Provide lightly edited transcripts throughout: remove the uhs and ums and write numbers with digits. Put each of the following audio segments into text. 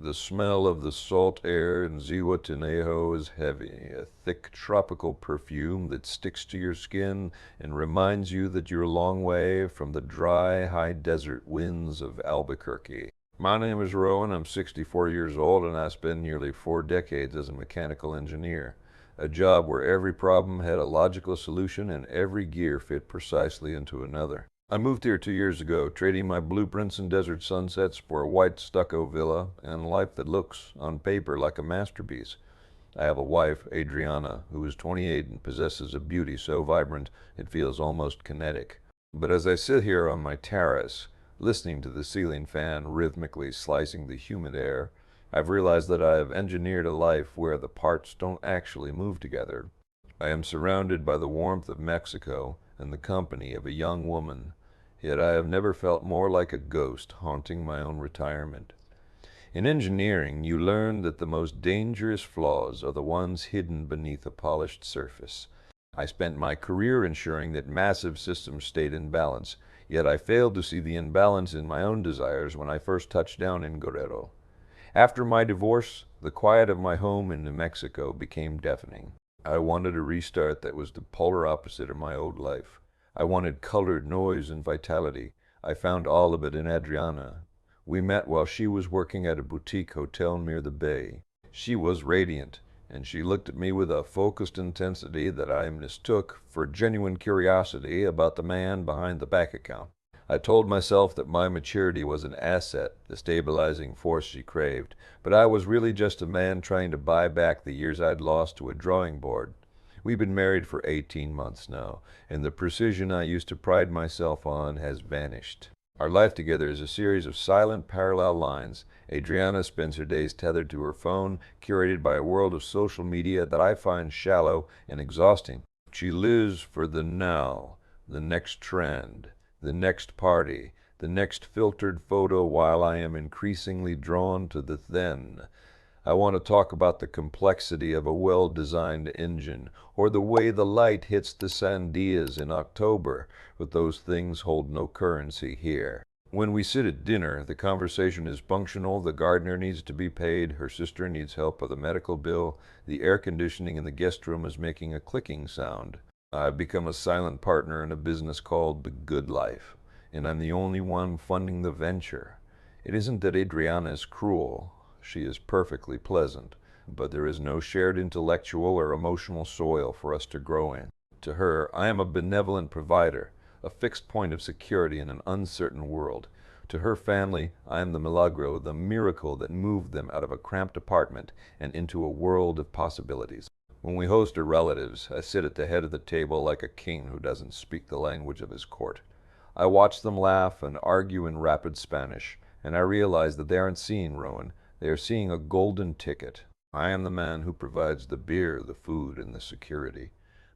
The smell of the salt air in Zihuatanejo is heavy, a thick tropical perfume that sticks to your skin and reminds you that you're a long way from the dry, high desert winds of Albuquerque. My name is Rowan. I'm 64 years old, and I spent nearly 4 decades as a mechanical engineer, a job where every problem had a logical solution and every gear fit precisely into another. I moved here 2 years ago, trading my blueprints and desert sunsets for a white stucco villa and a life that looks, on paper, like a masterpiece. I have a wife, Adriana, who is 28 and possesses a beauty so vibrant it feels almost kinetic. But as I sit here on my terrace, listening to the ceiling fan rhythmically slicing the humid air, I've realized that I have engineered a life where the parts don't actually move together. I am surrounded by the warmth of Mexico and the company of a young woman, yet I have never felt more like a ghost haunting my own retirement. In engineering, you learn that the most dangerous flaws are the ones hidden beneath a polished surface. I spent my career ensuring that massive systems stayed in balance, yet I failed to see the imbalance in my own desires when I first touched down in Guerrero. After my divorce, the quiet of my home in New Mexico became deafening. I wanted a restart that was the polar opposite of my old life. I wanted colored noise and vitality. I found all of it in Adriana. We met while she was working at a boutique hotel near the bay. She was radiant, and she looked at me with a focused intensity that I mistook for genuine curiosity about the man behind the bank account. I told myself that my maturity was an asset, the stabilizing force she craved, but I was really just a man trying to buy back the years I'd lost to a drawing board. We've been married for 18 months now, and the precision I used to pride myself on has vanished. Our life together is a series of silent parallel lines. Adriana spends her days tethered to her phone, curated by a world of social media that I find shallow and exhausting. She lives for the now, the next trend, the next party, the next filtered photo, while I am increasingly drawn to the then. I want to talk about the complexity of a well-designed engine, or the way the light hits the sandias in October, but those things hold no currency here. When we sit at dinner, the conversation is functional. The gardener needs to be paid, her sister needs help with a medical bill, the air conditioning in the guest room is making a clicking sound. I've become a silent partner in a business called The Good Life, and I'm the only one funding the venture. It isn't that Adriana is cruel. She is perfectly pleasant, but there is no shared intellectual or emotional soil for us to grow in. To her, I am a benevolent provider, a fixed point of security in an uncertain world. To her family, I am the milagro, the miracle that moved them out of a cramped apartment and into a world of possibilities. When we host her relatives, I sit at the head of the table like a king who doesn't speak the language of his court. I watch them laugh and argue in rapid Spanish, and I realize that they aren't seeing Rowan. They are seeing a golden ticket. I am the man who provides the beer, the food, and the security.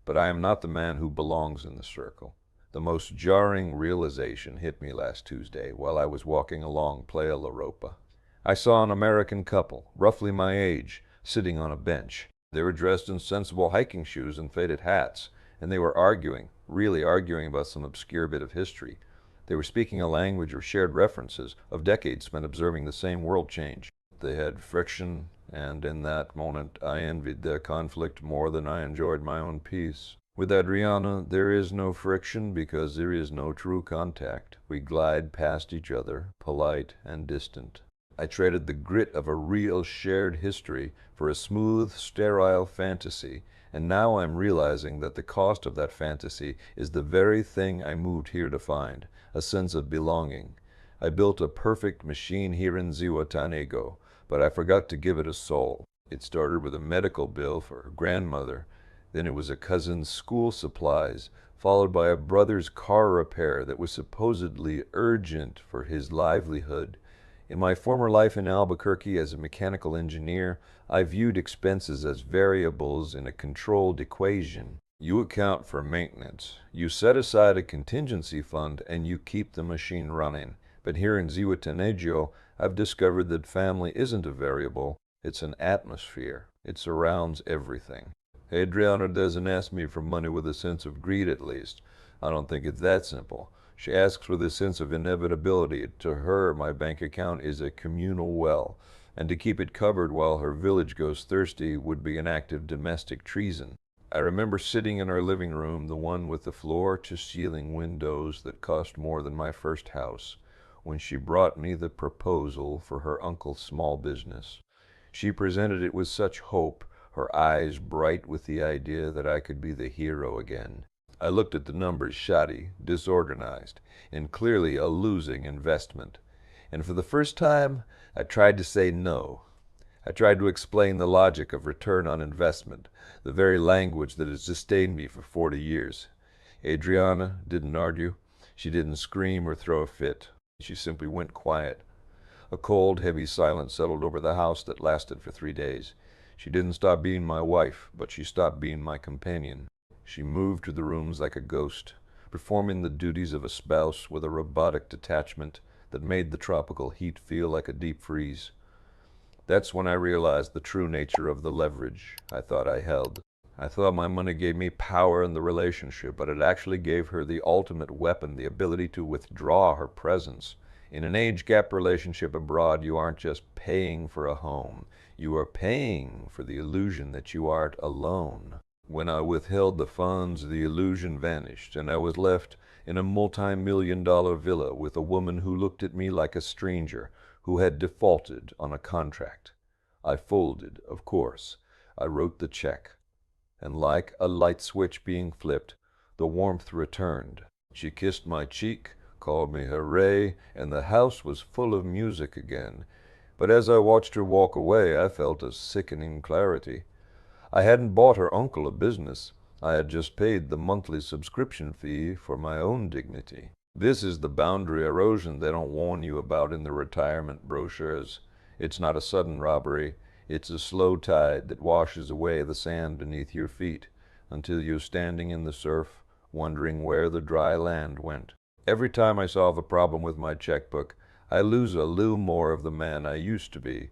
But I am not the man who belongs in the circle. The most jarring realization hit me last Tuesday while I was walking along Playa La Ropa. I saw an American couple, roughly my age, sitting on a bench. They were dressed in sensible hiking shoes and faded hats, and they were arguing, really arguing about some obscure bit of history. They were speaking a language of shared references, of decades spent observing the same world change. They had friction, and in that moment I envied their conflict more than I enjoyed my own peace. With Adriana, there is no friction because there is no true contact. We glide past each other, polite and distant. I traded the grit of a real shared history for a smooth, sterile fantasy, and now I'm realizing that the cost of that fantasy is the very thing I moved here to find, a sense of belonging. I built a perfect machine here in Zihuatanejo, but I forgot to give it a soul. It started with a medical bill for her grandmother, then it was a cousin's school supplies, followed by a brother's car repair that was supposedly urgent for his livelihood. In my former life in Albuquerque as a mechanical engineer, I viewed expenses as variables in a controlled equation. You account for maintenance. You set aside a contingency fund and you keep the machine running. But here in Zihuatanejo, I've discovered that family isn't a variable, it's an atmosphere. It surrounds everything. Adriana doesn't ask me for money with a sense of greed, at least. I don't think it's that simple. She asks with a sense of inevitability. To her, my bank account is a communal well, and to keep it covered while her village goes thirsty would be an act of domestic treason. I remember sitting in our living room, the one with the floor-to-ceiling windows that cost more than my first house, when she brought me the proposal for her uncle's small business. She presented it with such hope, her eyes bright with the idea that I could be the hero again. I looked at the numbers, shoddy, disorganized, and clearly a losing investment. And for the first time, I tried to say no. I tried to explain the logic of return on investment, the very language that has sustained me for 40 years. Adriana didn't argue. She didn't scream or throw a fit. She simply went quiet. A cold, heavy silence settled over the house that lasted for 3 days. She didn't stop being my wife, but she stopped being my companion. She moved through the rooms like a ghost, performing the duties of a spouse with a robotic detachment that made the tropical heat feel like a deep freeze. That's when I realized the true nature of the leverage I thought I held. I thought my money gave me power in the relationship, but it actually gave her the ultimate weapon, the ability to withdraw her presence. In an age-gap relationship abroad, you aren't just paying for a home. You are paying for the illusion that you aren't alone. When I withheld the funds, the illusion vanished, and I was left in a multi-million-dollar villa with a woman who looked at me like a stranger, who had defaulted on a contract. I folded, of course. I wrote the check. And like a light switch being flipped, the warmth returned. She kissed my cheek, called me hooray, and the house was full of music again. But as I watched her walk away, I felt a sickening clarity. I hadn't bought her uncle a business. I had just paid the monthly subscription fee for my own dignity. This is the boundary erosion they don't warn you about in the retirement brochures. It's not a sudden robbery. It's a slow tide that washes away the sand beneath your feet until you're standing in the surf, wondering where the dry land went. Every time I solve a problem with my checkbook, I lose a little more of the man I used to be.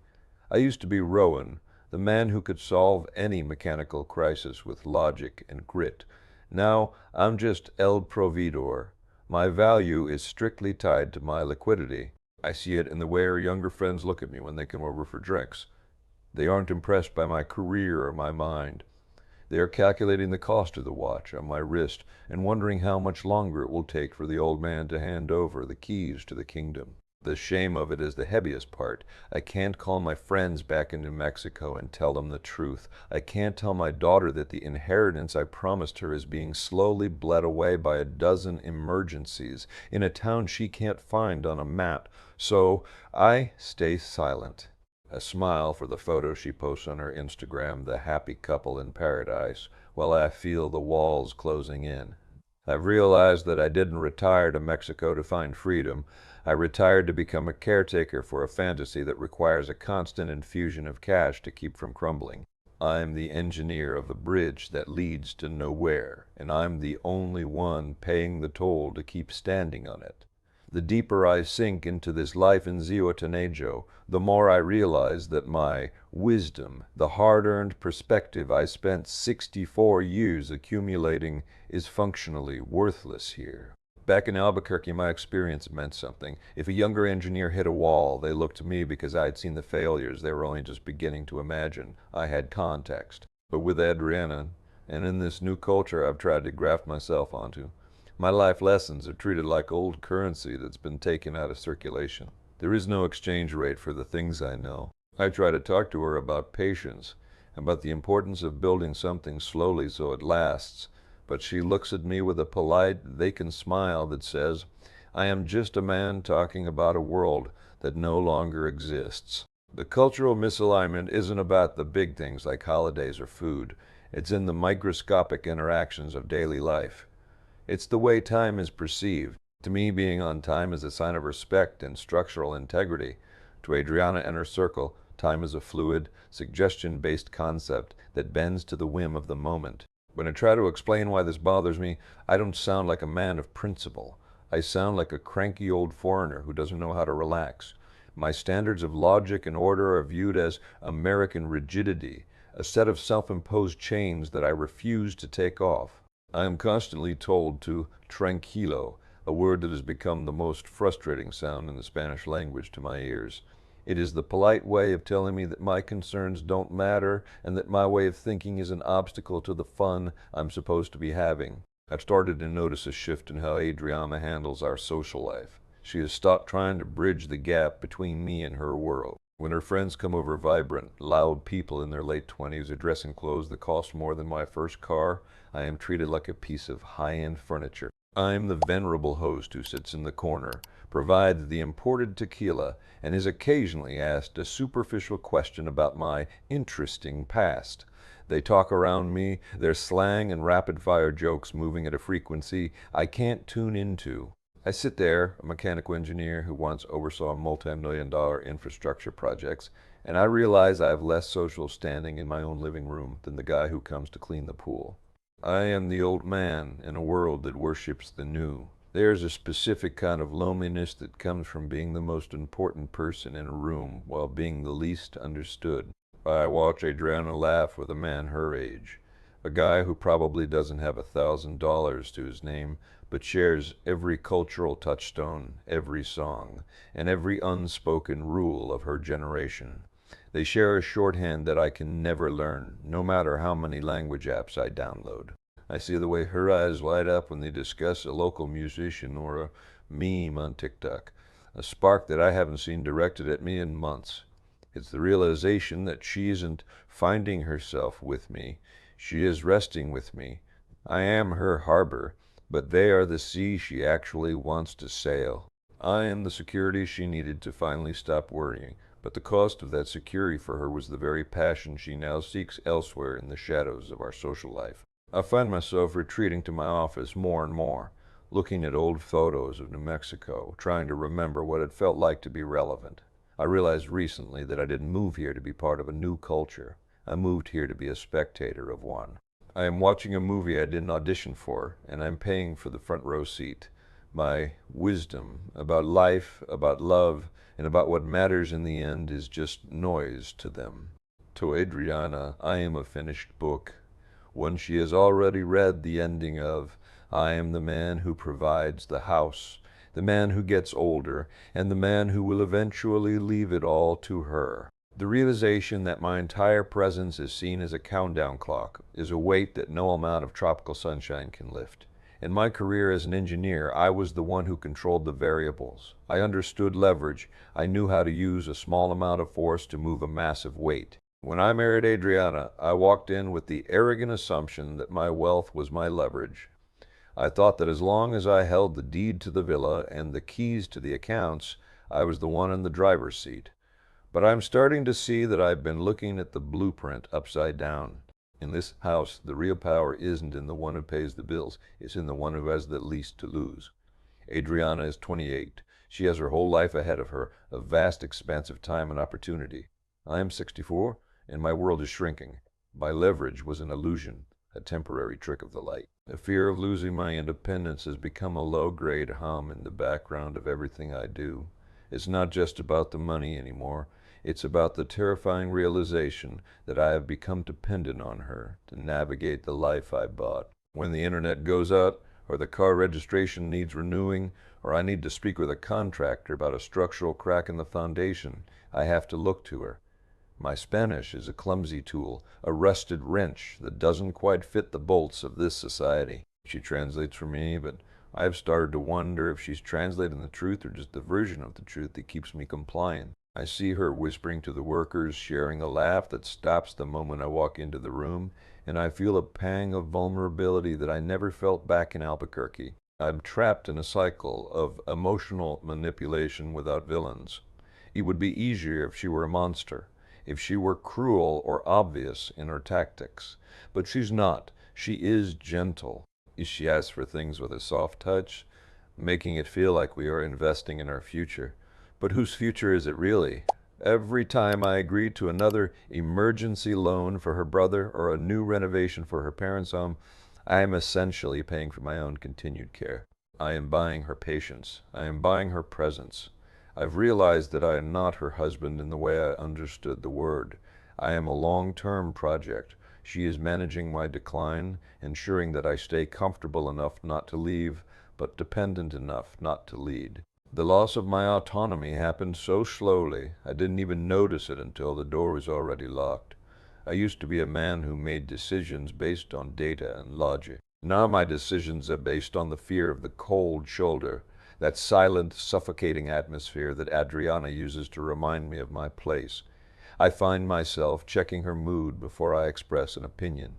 I used to be Rowan, the man who could solve any mechanical crisis with logic and grit. Now I'm just El Proveedor. My value is strictly tied to my liquidity. I see it in the way our younger friends look at me when they come over for drinks. They aren't impressed by my career or my mind. They are calculating the cost of the watch on my wrist and wondering how much longer it will take for the old man to hand over the keys to the kingdom. The shame of it is the heaviest part. I can't call my friends back in New Mexico and tell them the truth. I can't tell my daughter that the inheritance I promised her is being slowly bled away by a dozen emergencies in a town she can't find on a map. So I stay silent. A smile for the photo she posts on her Instagram, the happy couple in paradise, while I feel the walls closing in. I've realized that I didn't retire to Mexico to find freedom. I retired to become a caretaker for a fantasy that requires a constant infusion of cash to keep from crumbling. I'm the engineer of a bridge that leads to nowhere, and I'm the only one paying the toll to keep standing on it. The deeper I sink into this life in Zihuatanejo, the more I realize that my wisdom, the hard-earned perspective I spent 64 years accumulating, is functionally worthless here. Back in Albuquerque, my experience meant something. If a younger engineer hit a wall, they looked to me because I had seen the failures they were only just beginning to imagine. I had context. But with Adriana, and in this new culture I've tried to graft myself onto, my life lessons are treated like old currency that's been taken out of circulation. There is no exchange rate for the things I know. I try to talk to her about patience, about the importance of building something slowly so it lasts, but she looks at me with a polite, vacant smile that says, I am just a man talking about a world that no longer exists. The cultural misalignment isn't about the big things like holidays or food. It's in the microscopic interactions of daily life. It's the way time is perceived. To me, being on time is a sign of respect and structural integrity. To Adriana and her circle, time is a fluid, suggestion-based concept that bends to the whim of the moment. When I try to explain why this bothers me, I don't sound like a man of principle. I sound like a cranky old foreigner who doesn't know how to relax. My standards of logic and order are viewed as American rigidity, a set of self-imposed chains that I refuse to take off. I am constantly told to tranquilo, a word that has become the most frustrating sound in the Spanish language to my ears. It is the polite way of telling me that my concerns don't matter and that my way of thinking is an obstacle to the fun I'm supposed to be having. I've started to notice a shift in how Adriana handles our social life. She has stopped trying to bridge the gap between me and her world. When her friends come over, vibrant, loud people in their late 20s are dressing clothes that cost more than my first car, I am treated like a piece of high-end furniture. I'm the venerable host who sits in the corner, provides the imported tequila, and is occasionally asked a superficial question about my interesting past. They talk around me, their slang and rapid-fire jokes moving at a frequency I can't tune into. I sit there, a mechanical engineer who once oversaw multi-million-dollar infrastructure projects, and I realize I have less social standing in my own living room than the guy who comes to clean the pool. I am the old man in a world that worships the new. There's a specific kind of loneliness that comes from being the most important person in a room while being the least understood. I watch Adriana laugh with a man her age, a guy who probably doesn't have $1,000 to his name, but shares every cultural touchstone, every song, and every unspoken rule of her generation. They share a shorthand that I can never learn, no matter how many language apps I download. I see the way her eyes light up when they discuss a local musician or a meme on TikTok, a spark that I haven't seen directed at me in months. It's the realization that she isn't finding herself with me, she is resting with me. I am her harbor, but they are the sea she actually wants to sail. I am the security she needed to finally stop worrying, but the cost of that security for her was the very passion she now seeks elsewhere in the shadows of our social life. I find myself retreating to my office more and more, looking at old photos of New Mexico, trying to remember what it felt like to be relevant. I realized recently that I didn't move here to be part of a new culture. I moved here to be a spectator of one. I am watching a movie I didn't audition for, and I'm paying for the front row seat. My wisdom about life, about love, and about what matters in the end is just noise to them. To Adriana, I am a finished book, one she has already read the ending of. I am the man who provides the house, the man who gets older, and the man who will eventually leave it all to her. The realization that my entire presence is seen as a countdown clock is a weight that no amount of tropical sunshine can lift. In my career as an engineer, I was the one who controlled the variables. I understood leverage. I knew how to use a small amount of force to move a massive weight. When I married Adriana, I walked in with the arrogant assumption that my wealth was my leverage. I thought that as long as I held the deed to the villa and the keys to the accounts, I was the one in the driver's seat. But I'm starting to see that I've been looking at the blueprint upside down. In this house, the real power isn't in the one who pays the bills, it's in the one who has the least to lose. Adriana is 28. She has her whole life ahead of her, a vast expanse of time and opportunity. I am 64, and my world is shrinking. My leverage was an illusion, a temporary trick of the light. The fear of losing my independence has become a low-grade hum in the background of everything I do. It's not just about the money anymore. It's about the terrifying realization that I have become dependent on her to navigate the life I bought. When the internet goes out, or the car registration needs renewing, or I need to speak with a contractor about a structural crack in the foundation, I have to look to her. My Spanish is a clumsy tool, a rusted wrench that doesn't quite fit the bolts of this society. She translates for me, but I've started to wonder if she's translating the truth or just the version of the truth that keeps me compliant. I see her whispering to the workers, sharing a laugh that stops the moment I walk into the room, and I feel a pang of vulnerability that I never felt back in Albuquerque. I'm trapped in a cycle of emotional manipulation without villains. It would be easier if she were a monster, if she were cruel or obvious in her tactics. But she's not. She is gentle. She asks for things with a soft touch, making it feel like we are investing in our future. But whose future is it really? Every time I agree to another emergency loan for her brother or a new renovation for her parents' home, I am essentially paying for my own continued care. I am buying her patience. I am buying her presence. I've realized that I am not her husband in the way I understood the word. I am a long-term project. She is managing my decline, ensuring that I stay comfortable enough not to leave, but dependent enough not to lead. The loss of my autonomy happened so slowly, I didn't even notice it until the door was already locked. I used to be a man who made decisions based on data and logic. Now my decisions are based on the fear of the cold shoulder, that silent, suffocating atmosphere that Adriana uses to remind me of my place. I find myself checking her mood before I express an opinion.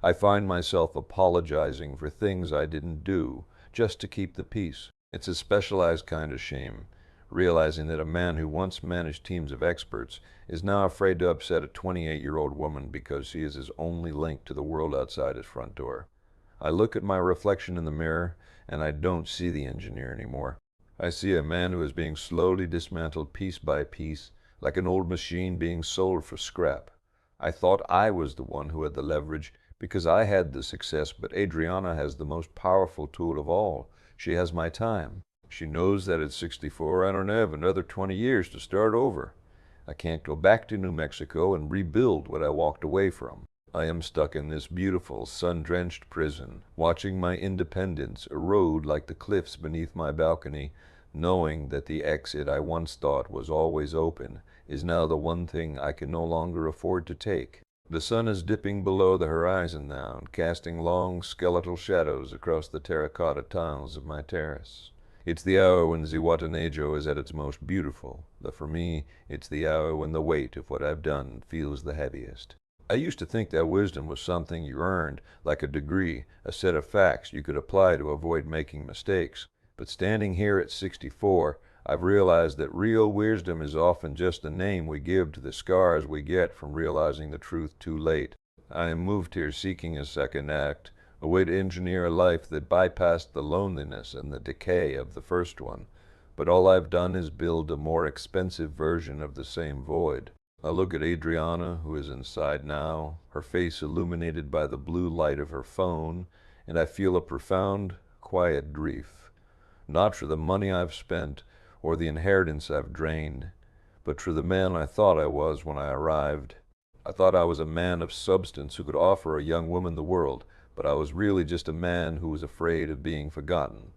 I find myself apologizing for things I didn't do, just to keep the peace. It's a specialized kind of shame, realizing that a man who once managed teams of experts is now afraid to upset a 28-year-old woman because she is his only link to the world outside his front door. I look at my reflection in the mirror, and I don't see the engineer anymore. I see a man who is being slowly dismantled piece by piece, like an old machine being sold for scrap. I thought I was the one who had the leverage because I had the success, but Adriana has the most powerful tool of all. She has my time. She knows that at 64 I don't have another 20 years to start over. I can't go back to New Mexico and rebuild what I walked away from. I am stuck in this beautiful, sun-drenched prison, watching my independence erode like the cliffs beneath my balcony, knowing that the exit I once thought was always open is now the one thing I can no longer afford to take. The sun is dipping below the horizon now, and casting long skeletal shadows across the terracotta tiles of my terrace. It's the hour when Zihuatanejo is at its most beautiful, but for me, it's the hour when the weight of what I've done feels the heaviest. I used to think that wisdom was something you earned, like a degree, a set of facts you could apply to avoid making mistakes. But standing here at 64, I've realized that real wisdom is often just the name we give to the scars we get from realizing the truth too late. I am moved here seeking a second act, a way to engineer a life that bypassed the loneliness and the decay of the first one. But all I've done is build a more expensive version of the same void. I look at Adriana, who is inside now, her face illuminated by the blue light of her phone, and I feel a profound, quiet grief. Not for the money I've spent, or the inheritance I've drained, but for the man I thought I was when I arrived. I thought I was a man of substance who could offer a young woman the world, but I was really just a man who was afraid of being forgotten.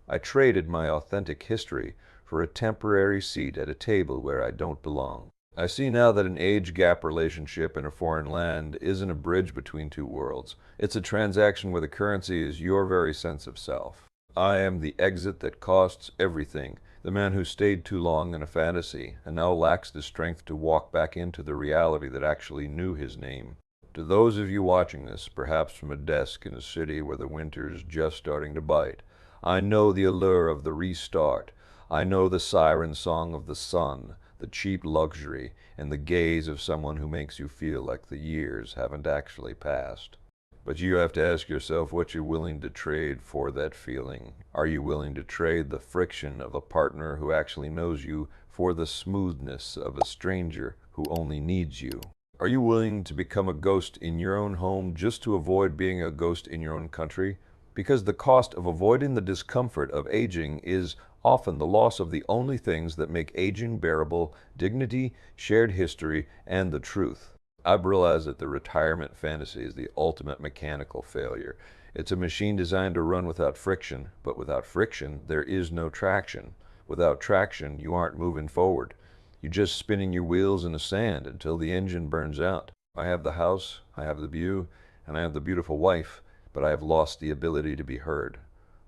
I traded my authentic history for a temporary seat at a table where I don't belong. I see now that an age gap relationship in a foreign land isn't a bridge between two worlds. It's a transaction where the currency is your very sense of self. I am the exit that costs everything, the man who stayed too long in a fantasy and now lacks the strength to walk back into the reality that actually knew his name. To those of you watching this, perhaps from a desk in a city where the winter is just starting to bite, I know the allure of the restart. I know the siren song of the sun, the cheap luxury, and the gaze of someone who makes you feel like the years haven't actually passed. But you have to ask yourself what you're willing to trade for that feeling. Are you willing to trade the friction of a partner who actually knows you for the smoothness of a stranger who only needs you? Are you willing to become a ghost in your own home just to avoid being a ghost in your own country? Because the cost of avoiding the discomfort of aging is often the loss of the only things that make aging bearable: dignity, shared history, and the truth. I've realized that the retirement fantasy is the ultimate mechanical failure. It's a machine designed to run without friction, but without friction, there is no traction. Without traction, you aren't moving forward. You're just spinning your wheels in the sand until the engine burns out. I have the house, I have the view, and I have the beautiful wife, but I have lost the ability to be heard.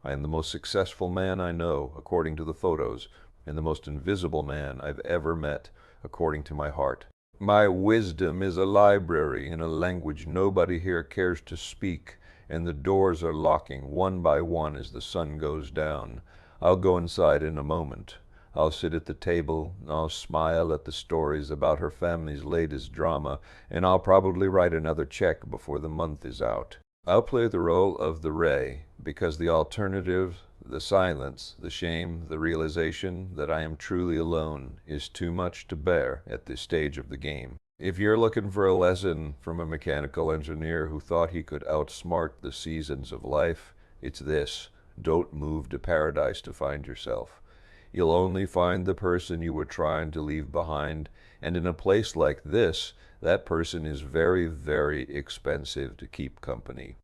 I am the most successful man I know, according to the photos, and the most invisible man I've ever met, according to my heart. My wisdom is a library in a language nobody here cares to speak, and the doors are locking one by one as the sun goes down. I'll go inside in a moment. I'll sit at the table, I'll smile at the stories about her family's latest drama, and I'll probably write another check before the month is out. I'll play the role of the Ray, because the alternative, the silence, the shame, the realization that I am truly alone is too much to bear at this stage of the game. If you're looking for a lesson from a mechanical engineer who thought he could outsmart the seasons of life, it's this: don't move to paradise to find yourself. You'll only find the person you were trying to leave behind, and in a place like this, that person is very, very expensive to keep company.